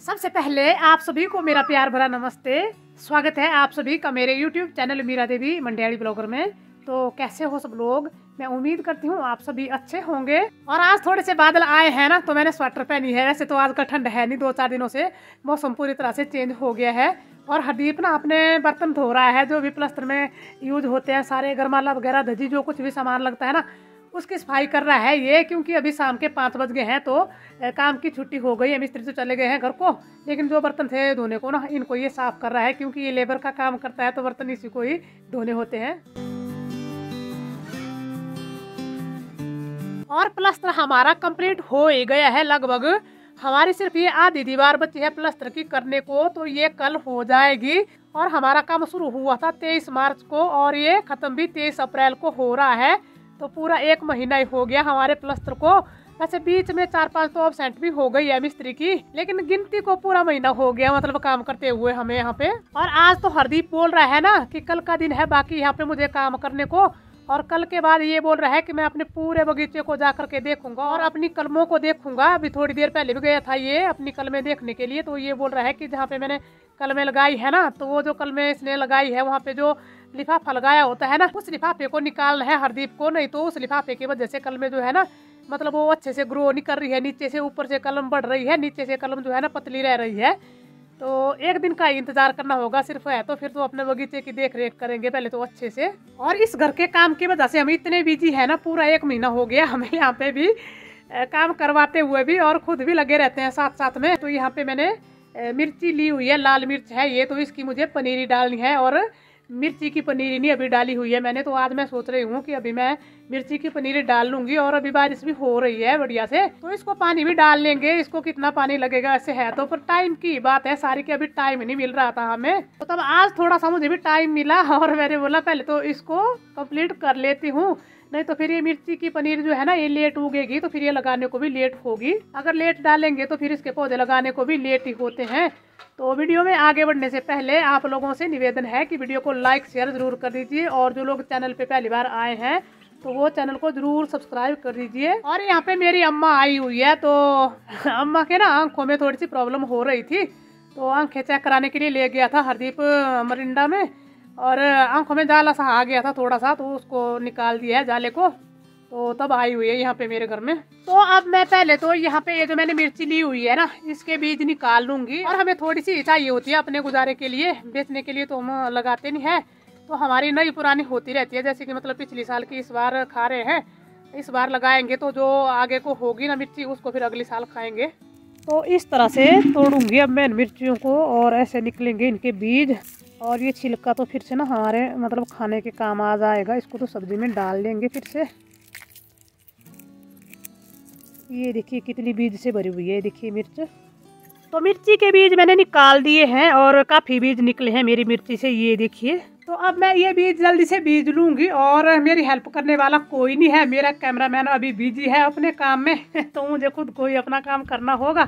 सबसे पहले आप सभी को मेरा प्यार भरा नमस्ते। स्वागत है आप सभी का मेरे YouTube चैनल मीरा देवी मंडियाड़ी ब्लॉगर में। तो कैसे हो सब लोग? मैं उम्मीद करती हूँ आप सभी अच्छे होंगे। और आज थोड़े से बादल आए हैं ना, तो मैंने स्वेटर पहनी है। वैसे तो आज का ठंड है नहीं, 2-4 दिनों से मौसम पूरी तरह से चेंज हो गया है। और हरदीप ना अपने बर्तन धो रहा है, जो भी प्लास्टर में यूज होते हैं, सारे गरमाला वगैरह धजी जो कुछ भी सामान लगता है ना, उसकी सफाई कर रहा है ये। क्योंकि अभी शाम के 5 बज गए हैं, तो काम की छुट्टी हो गई है। मिस्त्री तो चले गए हैं घर को, लेकिन जो बर्तन थे धोने को ना, इनको ये साफ कर रहा है। क्योंकि ये लेबर का काम करता है, तो बर्तन इसी को ही धोने होते हैं। और प्लास्टर हमारा कंप्लीट हो ही गया है लगभग। हमारी सिर्फ ये आधी दीवार बची है प्लास्टर की करने को, तो ये कल हो जाएगी। और हमारा काम शुरू हुआ था 23 मार्च को, और ये खत्म भी 23 अप्रैल को हो रहा है। तो पूरा 1 महीना ही हो गया हमारे प्लास्टर को। वैसे बीच में 4-5 तो एब्सेंट भी हो गई है मिस्त्री की, लेकिन गिनती को पूरा महीना हो गया, मतलब काम करते हुए हमें यहाँ पे। और आज तो हरदीप बोल रहा है ना कि कल का दिन है बाकी यहाँ पे मुझे काम करने को। और कल के बाद ये बोल रहा है कि मैं अपने पूरे बगीचे को जा करके देखूंगा और अपनी कलमों को देखूंगा। अभी थोड़ी देर पहले भी गया था ये अपनी कलमें देखने के लिए। तो ये बोल रहा है कि जहाँ पे मैंने कलमें लगाई है ना, तो वो जो कलमें इसने लगाई है वहाँ पे जो लिफाफा लगाया होता है ना, उस लिफाफे को निकालना है हरदीप को। नहीं तो उस लिफाफे की वजह से कलमें जो है ना, मतलब वो अच्छे से ग्रो नहीं कर रही है। नीचे से ऊपर से कलम बढ़ रही है, नीचे से कलम जो है ना पतली रह रही है। तो एक दिन का इंतजार करना होगा सिर्फ, है तो फिर तो अपने बगीचे की देख रेख करेंगे पहले तो अच्छे से। और इस घर के काम की वजह से हम इतने बिजी है ना, पूरा 1 महीना हो गया हमें यहाँ पे भी काम करवाते हुए भी, और खुद भी लगे रहते हैं साथ साथ में। तो यहाँ पे मैंने मिर्ची ली हुई है, लाल मिर्च है ये, तो इसकी मुझे पनीरी डालनी है। और मिर्ची की पनीरी नहीं अभी डाली हुई है मैंने, तो आज मैं सोच रही हूँ कि अभी मैं मिर्ची की पनीरी डाल लूंगी। और अभी बारिश भी हो रही है बढ़िया से, तो इसको पानी भी डाल लेंगे। इसको कितना पानी लगेगा ऐसे है तो, पर टाइम की बात है सारी, की अभी टाइम नहीं मिल रहा था हमें। तो तब आज थोड़ा सा मुझे भी टाइम मिला, और मैंने बोला पहले तो इसको कंप्लीट कर लेती हूँ, नहीं तो फिर ये मिर्ची की पनीर जो है ना ये लेट उगेगी, तो फिर ये लगाने को भी लेट होगी। अगर लेट डालेंगे तो फिर इसके पौधे लगाने को भी लेट ही होते हैं। तो वीडियो में आगे बढ़ने से पहले आप लोगों से निवेदन है कि वीडियो को लाइक शेयर जरूर कर दीजिए। और जो लोग चैनल पे पहली बार आए हैं तो वो चैनल को जरूर सब्सक्राइब कर दीजिए। और यहाँ पे मेरी अम्मा आई हुई है, तो अम्मा के ना आंखों में थोड़ी सी प्रॉब्लम हो रही थी, तो आंखें चेक कराने के लिए ले गया था हरदीप मरिंडा में। और आंखों में जाला सा आ गया था थोड़ा सा, तो उसको निकाल दिया है जाले को, तो तब आई हुई है यहाँ पे मेरे घर में। तो अब मैं पहले तो यहाँ पे ये जो मैंने मिर्ची ली हुई है ना, इसके बीज निकाल लूंगी। और हमें थोड़ी सी चाहिए होती है अपने गुजारे के लिए, बेचने के लिए तो हम लगाते नहीं है। तो हमारी नई पुरानी होती रहती है, जैसे कि मतलब पिछली साल की इस बार खा रहे हैं, इस बार लगाएंगे तो जो आगे को होगी ना मिर्ची, उसको फिर अगले साल खाएंगे। तो इस तरह से तोड़ूंगी अब मैं मिर्चियों को, और ऐसे निकलेंगे इनके बीज। और ये छिलका तो फिर से ना हमारे मतलब खाने के काम आ जाएगा, इसको तो सब्जी में डाल लेंगे फिर से। ये देखिए कितनी बीज से भरी हुई है, देखिए मिर्च। तो मिर्ची के बीज मैंने निकाल दिए हैं, और काफ़ी बीज निकले हैं मेरी मिर्ची से, ये देखिए। तो अब मैं ये बीज जल्दी से बीज लूंगी। और मेरी हेल्प करने वाला कोई नहीं है, मेरा कैमरामैन अभी बिजी है अपने काम में तो मुझे खुद को ही अपना काम करना होगा।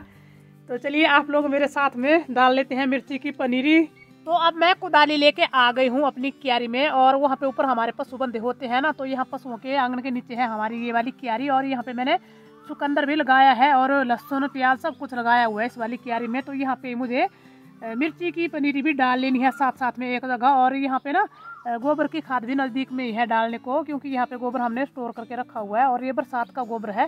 तो चलिए आप लोग मेरे साथ में डाल लेते हैं मिर्ची की पनीरी। तो अब मैं कुदाली लेके आ गई हूँ अपनी क्यारी में, और वहाँ पे ऊपर हमारे पशु बंधे होते हैं ना, तो यहाँ पशुओं के आंगन के नीचे है हमारी ये वाली क्यारी। और यहाँ पे मैंने चुकंदर भी लगाया है, और लहसुन प्याज सब कुछ लगाया हुआ है इस वाली क्यारी में। तो यहाँ पे मुझे मिर्ची की पनीरी भी डाल लेनी है साथ साथ में एक जगह। और यहाँ पे ना गोबर की खाद भी नज़दीक में ही है डालने को, क्योंकि यहाँ पे गोबर हमने स्टोर करके रखा हुआ है। और ये बरसात का गोबर है,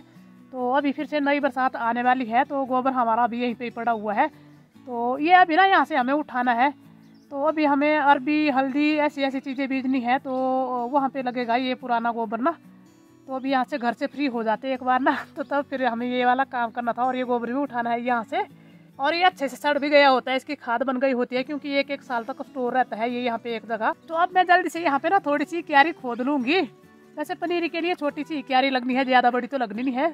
तो अभी फिर से नई बरसात आने वाली है, तो गोबर हमारा अभी यहीं पे पड़ा हुआ है। तो ये अभी ना यहाँ से हमें उठाना है। तो अभी हमें अरबी हल्दी ऐसी ऐसी चीज़ें बीजनी है, तो वहाँ पे लगेगा ये पुराना गोबर ना। तो अभी यहाँ से घर से फ्री हो जाते एक बार ना, तो तब फिर हमें ये वाला काम करना था। और ये गोबर भी उठाना है यहाँ से। और ये अच्छे से सड़ भी गया होता है, इसकी खाद बन गई होती है, क्योंकि 1-1 साल तक स्टोर रहता है ये यहाँ पे एक जगह। तो अब मैं जल्दी से यहाँ पे ना थोड़ी सी क्यारी खोद लूंगी। वैसे पनीरी के लिए छोटी सी क्यारी लगनी है, ज़्यादा बड़ी तो लगनी नहीं है।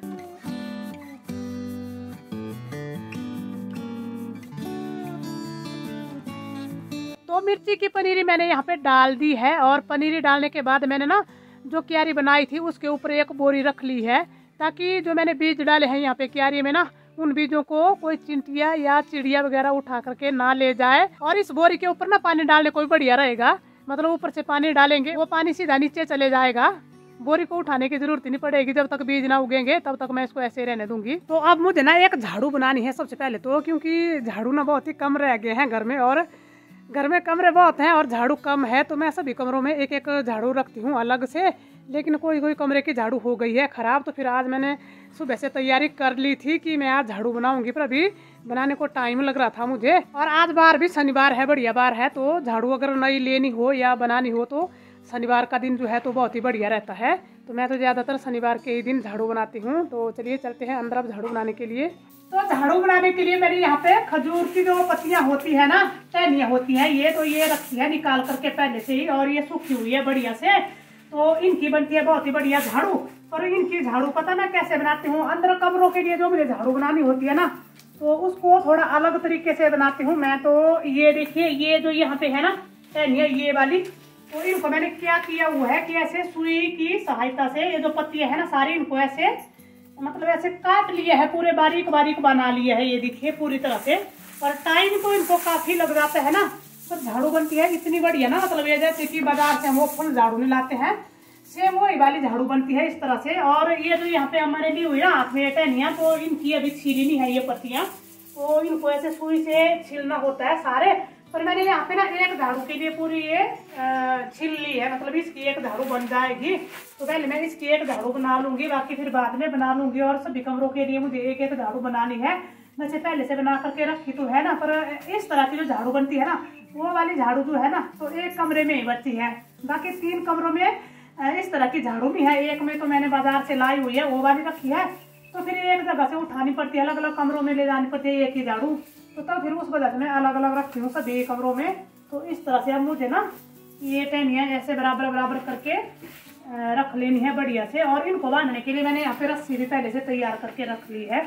तो मिर्ची की पनीरी मैंने यहाँ पे डाल दी है। और पनीरी डालने के बाद मैंने ना जो क्यारी बनाई थी उसके ऊपर एक बोरी रख ली है, ताकि जो मैंने बीज डाले हैं यहाँ पे क्यारी में ना, उन बीजों को कोई चिंटिया या चिड़िया वगैरह उठा करके ना ले जाए। और इस बोरी के ऊपर ना पानी डालने को भी बढ़िया रहेगा, मतलब ऊपर से पानी डालेंगे वो पानी सीधा नीचे चले जाएगा, बोरी को उठाने की जरूरत ही नहीं पड़ेगी, जब तक बीज ना उगेंगे तब तक मैं इसको ऐसे ही रहने दूंगी। तो अब मुझे ना एक झाड़ू बनानी है सबसे पहले तो, क्योंकि झाड़ू ना बहुत ही कम रह गए हैं घर में, और घर में कमरे बहुत हैं और झाड़ू कम है, तो मैं सभी कमरों में एक एक झाड़ू रखती हूँ अलग से। लेकिन कोई कोई कमरे की झाड़ू हो गई है ख़राब, तो फिर आज मैंने सुबह से तैयारी कर ली थी कि मैं आज झाड़ू बनाऊंगी, पर अभी बनाने को टाइम लग रहा था मुझे। और आज बार भी शनिवार है, बढ़िया बार है, तो झाड़ू अगर नई लेनी हो या बनानी हो तो शनिवार का दिन जो है तो बहुत ही बढ़िया रहता है। तो मैं तो ज़्यादातर शनिवार के ही दिन झाड़ू बनाती हूँ। तो चलिए चलते हैं अंदर अब झाड़ू बनाने के लिए। तो झाड़ू बनाने के लिए मैंने यहाँ पे खजूर की जो पत्तियाँ होती है ना, टहनियाँ होती है, ये तो ये रखी है निकाल करके पहले से ही, और ये सूखी हुई है बढ़िया से। तो इनकी बनती है बहुत ही बढ़िया झाड़ू। और इनकी झाड़ू पता ना कैसे बनाती हूँ, अंदर कमरों के लिए जो मुझे झाड़ू बनानी होती है ना, तो उसको थोड़ा अलग तरीके से बनाती हूँ मैं। तो ये देखिए, ये जो यहाँ पे है ना टहनियाँ ये वाली, तो इनको मैंने क्या किया हुआ है कि ऐसे सुई की सहायता से ये जो पत्तियां है ना सारी, इनको ऐसे मतलब ऐसे काट लिया है, पूरे बारीक बारीक बना लिया है, ये देखिए पूरी तरह से। और टाइम तो इनको काफी लग जाता है ना, तो झाड़ू बनती है इतनी बढ़िया ना, मतलब ये जैसे कि बाजार से हम वो फुल झाड़ू नहीं लाते हैं, सेम वही वाली झाड़ू बनती है इस तरह से। और ये जो यहाँ पे हमारे ली हुई ना हाथ में टहनियाँ, तो इनकी अभी छीली नहीं है ये पत्तियां, तो इनको ऐसे सुई से छीलना होता है सारे। पर मैंने यहाँ पे ना एक झाड़ू के लिए पूरी ये छील ली है, मतलब इसकी एक झाड़ू बन जाएगी। तो पहले मैं इसकी एक झाड़ू बना लूंगी, बाकी फिर बाद में बना लूंगी। और सभी कमरों के लिए मुझे एक एक झाड़ू बनानी है, वैसे पहले से बना करके रखी तो है ना, पर इस तरह की जो झाड़ू बनती है ना, वो वाली झाड़ू जो है ना तो एक कमरे में ही बची है, बाकी 3 कमरों में इस तरह की झाड़ू भी है। एक में तो मैंने बाजार से लाई हुई है, वो वाली रखी है, तो फिर एक जगह से उठानी पड़ती है, अलग अलग कमरों में ले जानी पड़ती है एक ही झाड़ू, तो तब फिर उस वजह से मैं अलग अलग रखती हूँ सभी कमरों में। तो इस तरह से अब मुझे ना ये टहनियाँ ऐसे बराबर बराबर करके रख लेनी है बढ़िया से। और इनको बांधने के लिए मैंने यहाँ पे रस्सी भी पहले से तैयार करके रख ली है,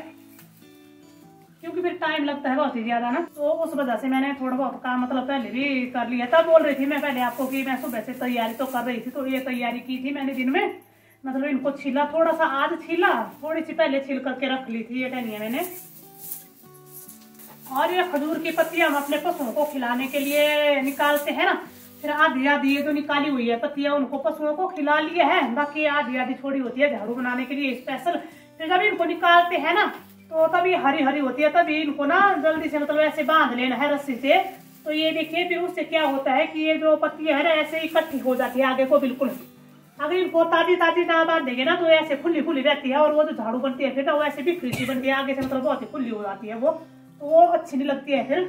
क्योंकि फिर टाइम लगता है बहुत ही ज्यादा ना, तो उस वजह से मैंने थोड़ा बहुत काम मतलब पहले भी कर लिया। तब बोल रही थी मैं पहले आपको कि मैं सुबह से तैयारी तो कर रही थी, तो ये तैयारी की थी मैंने दिन में, मतलब इनको छीला थोड़ा सा, आज छीला, थोड़ी सी पहले छील करके रख ली थी ये टहनियाँ मैंने। और ये खजूर की पत्तियां हम अपने पशुओं को खिलाने के लिए निकालते हैं ना, फिर आधी आधी ये जो निकाली हुई है पत्तियां उनको पशुओं को खिला लिए हैं, बाकी आधी आधी छोड़ी होती है झाड़ू बनाने के लिए स्पेशल। फिर जब इनको निकालते हैं ना तो तभी हरी हरी होती है, तभी इनको ना जल्दी से मतलब ऐसे बांध लेना है रस्सी से। तो ये देखिए फिर उससे क्या होता है कि ये जो पत्तियां है ना ऐसे इकट्ठी हो जाती है आगे को बिल्कुल। अगर इनको ताजी ताजी ना बांधेंगे ना तो ऐसे खुली खुली रहती है, और वो जो झाड़ू बनती है फिर ना वो ऐसे बिखरी सी बनती है आगे से, मतलब बहुत ही खुली हो जाती है वो, तो वो अच्छी नहीं लगती है फिर।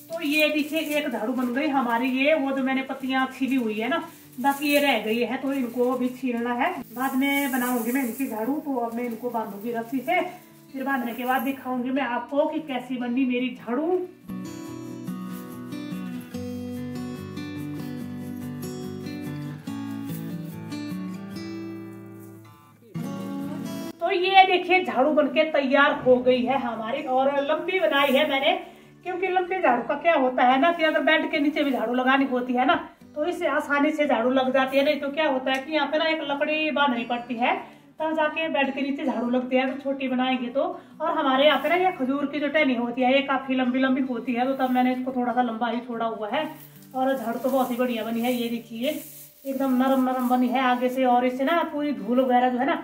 तो ये देखिए एक झाड़ू बन गई हमारी, ये वो जो मैंने पत्तियां छीली हुई है ना, बाकी ये रह गई है, तो इनको भी छीलना है, बाद में बनाऊंगी मैं इनकी झाड़ू। तो अब मैं इनको बांधूंगी रस्सी से, फिर बांधने के बाद दिखाऊंगी मैं आपको कि कैसी बनी मेरी झाड़ू। तो ये देखिए झाड़ू बनके तैयार हो गई है हमारी, और लंबी बनाई है मैंने, क्योंकि लंबी झाड़ू का क्या होता है ना कि अगर बेड के नीचे भी झाड़ू लगानी होती है ना तो इससे आसानी से झाड़ू लग जाती है। नहीं तो क्या होता है कि यहाँ पे ना एक लकड़ी बांधनी पड़ती है, तब जाके बेड के नीचे झाड़ू लगती है अगर छोटी बनाएंगे तो। और हमारे यहाँ पे ना ये खजूर की जो टहनी होती है ये काफी लंबी लंबी होती है, तो तब मैंने इसको थोड़ा सा लंबा ही छोड़ा हुआ है। और झाड़ू तो बहुत ही बढ़िया बनी है, ये देखिए एकदम नरम नरम बनी है आगे से, और इससे ना पूरी धूल वगैरह जो है ना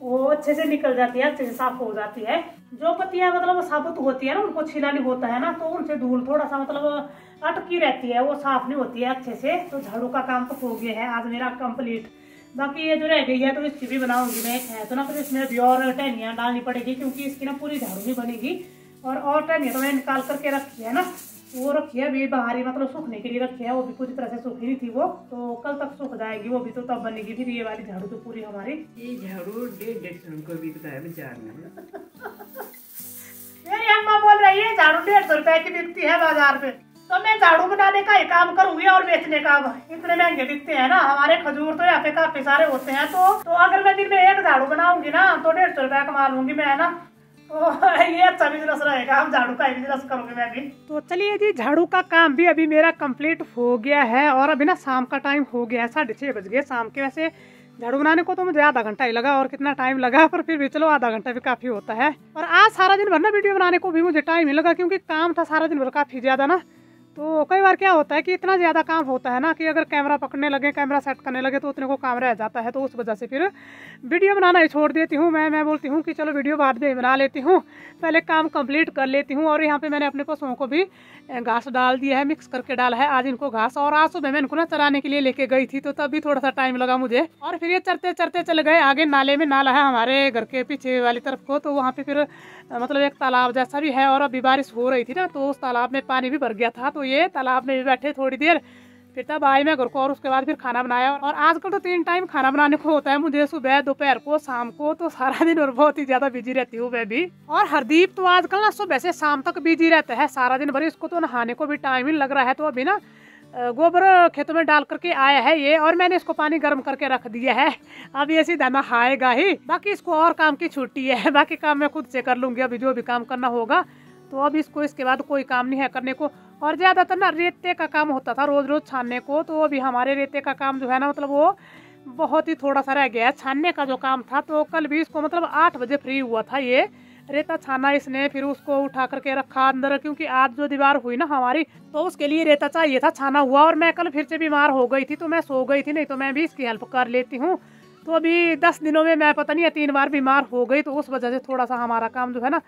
वो अच्छे से निकल जाती है, अच्छे से साफ हो जाती है। जो पत्तियां मतलब साबुत होती है ना उनको छिला नहीं होता है ना, तो उनसे धूल थोड़ा सा मतलब अटकी रहती है, वो साफ नहीं होती है अच्छे से। तो झाड़ू का काम तो हो गया है आज मेरा कंप्लीट, बाकी ये जो रह गई है तो इसकी भी बनाऊंगी मैं। है तो ना फिर इसमें भी और टहनियाँ डालनी पड़ेगी, क्योंकि इसकी ना पूरी झाड़ू नहीं बनेगी। और टहनियाँ तो मैंने निकाल करके रखी है ना, वो रखी है अभी बाहर ही, मतलब सूखने के लिए रखी है, वो भी पूरी तरह से सूखी नहीं थी वो, तो कल तक सूख जाएगी वो भी, तो तब बनेगी फिर ये वाली झाड़ू तो पूरी हमारी। ये झाड़ू 150 को बिकता है बाजार में। मेरी अम्मा बोल रही है झाड़ू 150 रुपए की बिकती है बाजार में, तो मैं झाड़ू बनाने का ही काम करूंगी और बेचने का। इतने महंगे बिकते हैं ना हमारे खजूर, तो यहाँ पे काफी सारे होते हैं, तो अगर मैं दिन में एक झाड़ू बनाऊंगी ना तो 150 रुपया कमा लूंगी मैं, है ना। तो ये अच्छा बिजनेस रहेगा, हम झाड़ू का ही बिजनेस करूंगी मैं भी। तो चलिए जी, झाड़ू का काम भी अभी मेरा कंप्लीट हो गया है, और अभी ना शाम का टाइम हो गया है, 6:30 बज गए शाम के। वैसे झाड़ू बनाने को तो मुझे आधा घंटा ही लगा, और कितना टाइम लगा, पर फिर भी चलो आधा घंटा भी काफी होता है। और आज सारा दिन भर ना वीडियो बनाने को भी मुझे टाइम नहीं लगा, क्योंकि काम था सारा दिन भर काफी ज्यादा ना, तो कई बार क्या होता है कि इतना ज़्यादा काम होता है ना कि अगर कैमरा पकड़ने लगे, कैमरा सेट करने लगे तो उतने को काम रह जाता है। तो उस वजह से फिर वीडियो बनाना ही छोड़ देती हूँ। मैं बोलती हूँ कि चलो वीडियो बाद में बना लेती हूँ, पहले काम कंप्लीट कर लेती हूँ। और यहाँ पे मैंने अपने पशुओं को भी घास डाल दिया है, मिक्स करके डाला है आज इनको घास। और आज सुबह मैं इनको ना चराने के लिए लेके गई थी, तो तब भी थोड़ा सा टाइम लगा मुझे। और फिर ये चरते चरते चले गए आगे नाले में। नाला है हमारे घर के पीछे वाली तरफ को, तो वहाँ पे फिर मतलब एक तालाब जैसा भी है। और अभी बारिश हो रही थी ना, तो उस तालाब में पानी भी भर गया था। तो ये तालाब में भी बैठे थोड़ी देर, फिर तब आई मैं घर को। और उसके बाद फिर खाना बनाया। और आजकल तो 3 टाइम खाना बनाने को होता है मुझे, सुबह, दोपहर को, शाम को। तो सारा दिन और बहुत ही ज्यादा बिजी रहती हूँ मैं भी। और हरदीप तो आजकल ना सुबह से शाम तक बिजी रहता है सारा दिन भर। इसको तो नहाने को भी टाइम ही लग रहा है। तो अभी ना गोबर खेतों में डाल करके आया है ये, और मैंने इसको पानी गर्म करके रख दिया है। अब ये सीधा नहाएगा ही। बाकी इसको और काम की छुट्टी है, बाकी काम मैं खुद से कर लूंगी अभी जो भी काम करना होगा। तो अब इसको इसके बाद कोई काम नहीं है करने को। और ज़्यादातर ना रेते का काम होता था रोज़ रोज़ छानने को। तो अभी हमारे रेते का काम जो है ना, मतलब वो बहुत ही थोड़ा सा रह गया है छानने का जो काम था। तो कल भी इसको मतलब 8 बजे फ्री हुआ था ये रेता छाना इसने। फिर उसको उठा करके रखा अंदर, क्योंकि आज जो दीवार हुई ना हमारी, तो उसके लिए रेता चाहिए था छाना हुआ। और मैं कल फिर से बीमार हो गई थी, तो मैं सो गई थी, नहीं तो मैं भी इसकी हेल्प कर लेती हूँ। तो अभी 10 दिनों में मैं पता नहीं 3 बार बीमार हो गई। तो उस वजह से थोड़ा सा हमारा काम जो है ना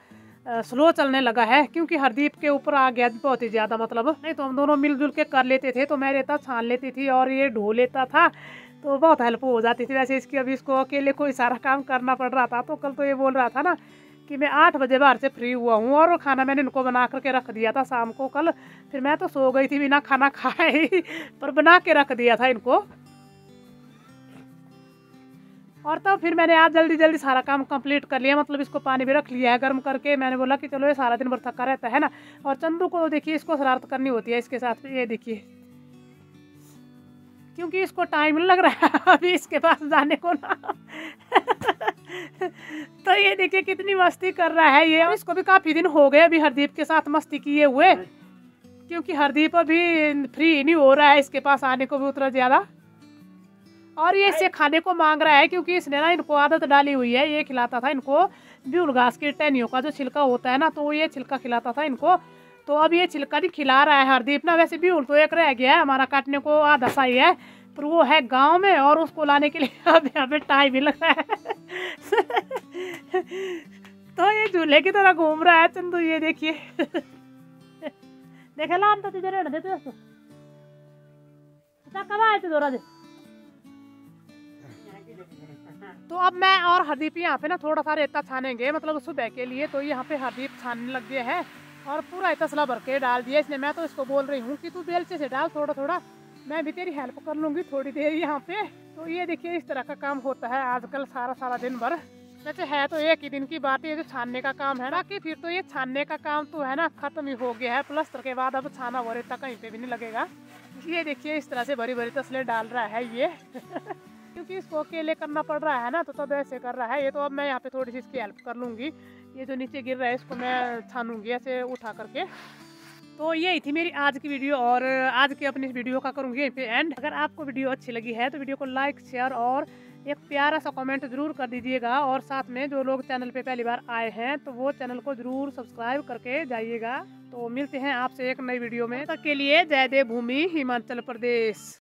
स्लो चलने लगा है, क्योंकि हरदीप के ऊपर आ गया बहुत ही ज़्यादा। मतलब नहीं तो हम दोनों मिलजुल के कर लेते थे। तो मैं रेता छान लेती थी और ये ढो लेता था, तो बहुत हेल्प हो जाती थी वैसे इसकी। अभी इसको अकेले कोई सारा काम करना पड़ रहा था। तो कल तो ये बोल रहा था ना कि मैं 8 बजे बाहर से फ्री हुआ हूँ। और खाना मैंने इनको बना करके रख दिया था शाम को कल। फिर मैं तो सो गई थी बिना खाना खाए ही, पर बना के रख दिया था इनको। और तब फिर मैंने आज जल्दी जल्दी सारा काम कंप्लीट कर लिया। मतलब इसको पानी भी रख लिया है गर्म करके। मैंने बोला कि चलो ये सारा दिन भर थका रहता है ना। और चंदू को देखिए, इसको शरारत करनी होती है इसके साथ। ये देखिए, क्योंकि इसको टाइम लग रहा है अभी इसके पास जाने को ना तो ये देखिए कितनी मस्ती कर रहा है ये। इसको भी काफी दिन हो गए अभी हरदीप के साथ मस्ती किए हुए, क्योंकि हरदीप अभी फ्री नहीं हो रहा है इसके पास आने को भी उतना ज्यादा। और ये इससे खाने को मांग रहा है, क्योंकि इसने ना इनको आदत डाली हुई है। ये खिलाता था इनको ब्यूल घास की टहनियों का जो छिलका होता है ना, तो ये छिलका खिलाता था इनको। तो अब ये छिलका नहीं खिला रहा है हरदीप ना। वैसे ब्यूल तो एक रह गया है हमारा काटने को, आधा सा ही है, पर वो है गांव में। और उसको लाने के लिए अब यहाँ पे टाइम ही लग रहा है तो ये झूले की तरह घूम रहा है चंदू, ये देखिए देखे लान तो तुझे रहने देते दोस्तों। कब आए थे दोरा दे। तो अब मैं और हरदीप यहाँ पे ना थोड़ा सा रेता छानेंगे, मतलब सुबह के लिए। तो यहाँ पे हरदीप छानने लग गया है और पूरा तसला भर के डाल दिया इसने। मैं तो इसको बोल रही हूँ कि तू बेलचे से डाल थोड़ा थोड़ा, मैं भी तेरी हेल्प कर लूँगी थोड़ी देर यहाँ पे। तो ये देखिए इस तरह का काम होता है आजकल सारा दिन भर। वैसे है तो एक ही दिन की बात, ये जो छानने का काम है ना, कि फिर तो ये छानने का काम तो है ना खत्म ही हो गया है। प्लस्तर के बाद अब छाना वो रेता कहीं पे भी नहीं लगेगा। ये देखिए इस तरह से भरी भरी तसले डाल रहा है ये क्योंकि इसको अकेले करना पड़ रहा है ना, तो तब ऐसे कर रहा है ये। तो अब मैं यहाँ पे थोड़ी सी इसकी हेल्प कर लूँगी। ये जो नीचे गिर रहा है इसको मैं छानूंगी ऐसे उठा करके। तो यही थी मेरी आज की वीडियो, और आज की अपनी वीडियो का करूँगी यहीं पे एंड। अगर आपको वीडियो अच्छी लगी है तो वीडियो को लाइक, शेयर और एक प्यारा सा कमेंट जरूर कर दीजिएगा। और साथ में जो लोग चैनल पे पहली बार आए हैं तो वो चैनल को जरूर सब्सक्राइब करके जाइएगा। तो मिलते हैं आपसे एक नई वीडियो में, तब तक के लिए जय देव भूमि हिमाचल प्रदेश।